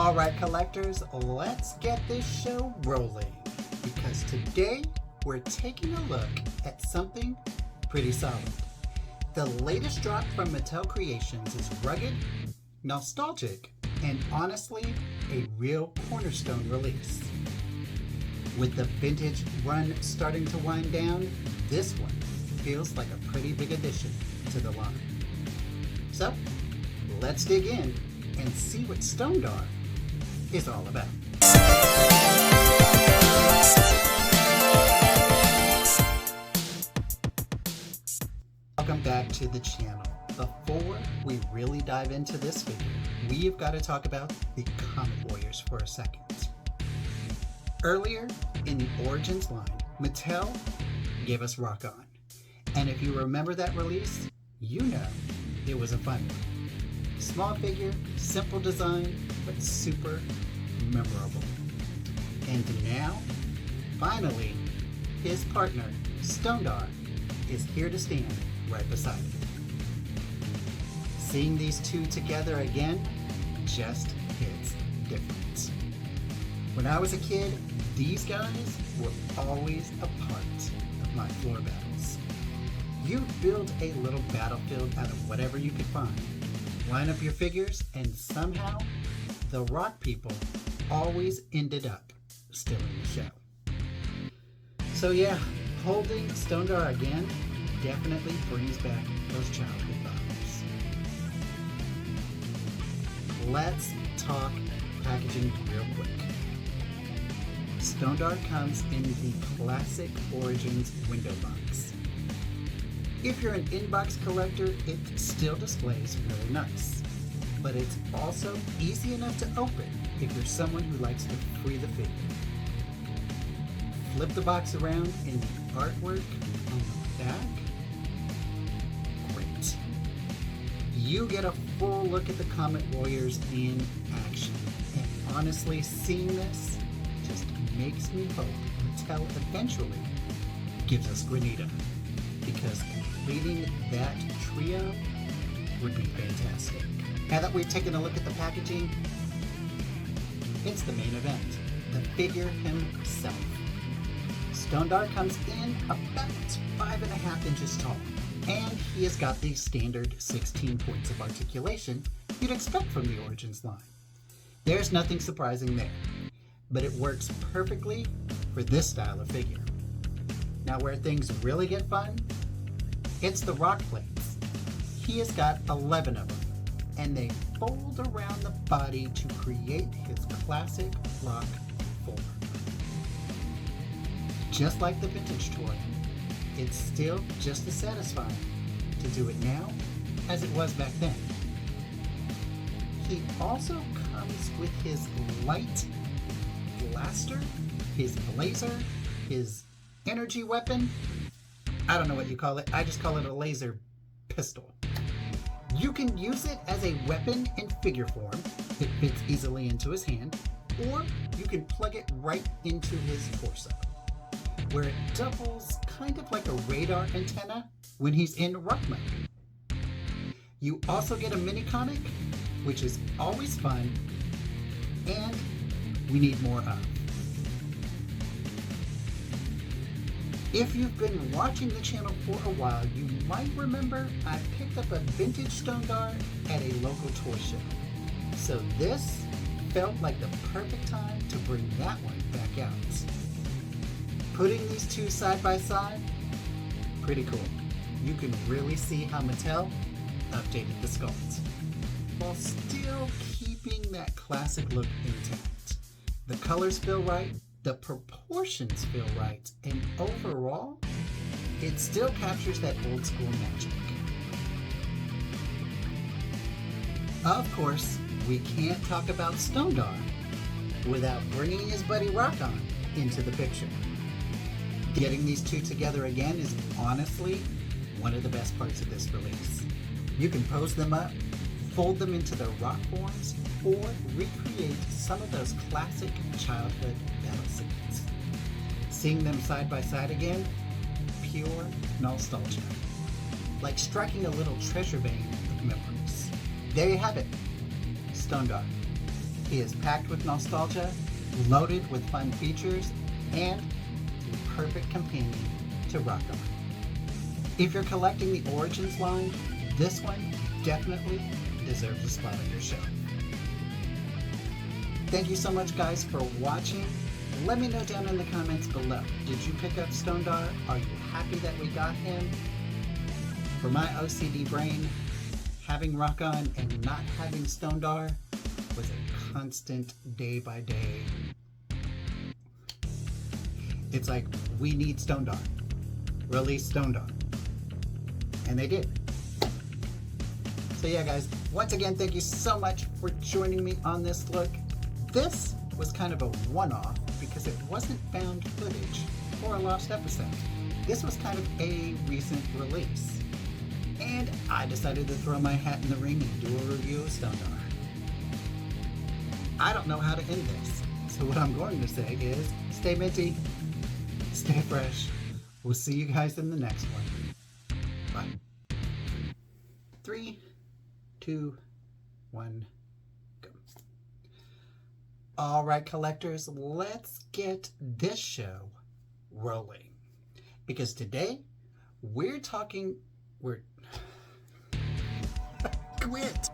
Alright collectors, let's get this show rolling, because today we're taking a look at something pretty solid. The latest drop from Mattel Creations is rugged, nostalgic, and honestly, a real cornerstone release. With the vintage run starting to wind down, this one feels like a pretty big addition to the line. So, let's dig in and see what Stone-Dar is all about. Welcome back to the channel. Before we really dive into this figure, we've got to talk about the Comet Warriors for a second. Earlier in the Origins line, Mattel gave us Rock On. And if you remember that release, you know it was a fun one. Small figure, simple design, but super memorable. And now, finally, his partner, Stone-Dar, is here to stand right beside him. Seeing these two together again just hits different. When I was a kid, these guys were always a part of my floor battles. You build a little battlefield out of whatever you could find, line up your figures, and somehow the rock people always ended up still in the show. So yeah, holding Stone-Dar again definitely brings back those childhood vibes. Let's talk packaging real quick. Stone-Dar comes in the classic Origins window box. If you're an in-box collector, it still displays really nice, but it's also easy enough to open if you're someone who likes to free the figure. Flip the box around and the artwork on the back, great. You get a full look at the Comet Warriors in action, and honestly, seeing this just makes me hope Mattel eventually gives us Granite, because completing that trio would be fantastic. Now that we've taken a look at the packaging, it's the main event, the figure himself. Stone-Dar comes in about 5.5 inches tall, and he has got the standard 16 points of articulation you'd expect from the Origins line. There's nothing surprising there, but it works perfectly for this style of figure. Now where things really get fun, it's the rock plates. He has got 11 of them, and they fold around the body to create his classic rock form. Just like the vintage toy, it's still just as satisfying to do it now as it was back then. He also comes with his light blaster, his blazer, his energy weapon. I don't know what you call it. I just call it a laser pistol. You can use it as a weapon in figure form. It fits easily into his hand, or you can plug it right into his torso, where it doubles kind of like a radar antenna when he's in rock mode. You also get a mini comic, which is always fun, and we need more of. If you've been watching the channel for a while, you might remember I picked up a vintage Stone-Dar at a local toy show. So this felt like the perfect time to bring that one back out. Putting these two side by side, pretty cool. You can really see how Mattel updated the sculpt, while still keeping that classic look intact. The colors feel right, the proportions feel right, and overall, it still captures that old school magic. Of course, we can't talk about Stone-Dar without bringing his buddy Rock On into the picture. Getting these two together again is honestly one of the best parts of this release. You can pose them up, fold them into their rock forms, or recreate some of those classic childhood battle scenes. Seeing them side by side again, pure nostalgia. Like striking a little treasure vein of memories. There you have it, Stone-Dar. He is packed with nostalgia, loaded with fun features, and the perfect companion to rock on. If you're collecting the Origins line, this one definitely deserves a spot on your shelf. Thank you so much, guys, for watching. Let me know down in the comments below. Did you pick up Stone-Dar? Are you happy that we got him? For my OCD brain, having Rock On and not having Stone-Dar was a constant day by day. It's like, we need Stone-Dar. Release Stone-Dar. And they did. So yeah, guys, once again, thank you so much for joining me on this look. This was kind of a one-off because it wasn't found footage for a lost episode. This was kind of a recent release. And I decided to throw my hat in the ring and do a review of Stone-Dar. I don't know how to end this, so what I'm going to say is stay minty, stay fresh. We'll see you guys in the next one. Bye. 3, 2, 1, go. All right, collectors, let's get this show rolling. Because today, we're... Quit!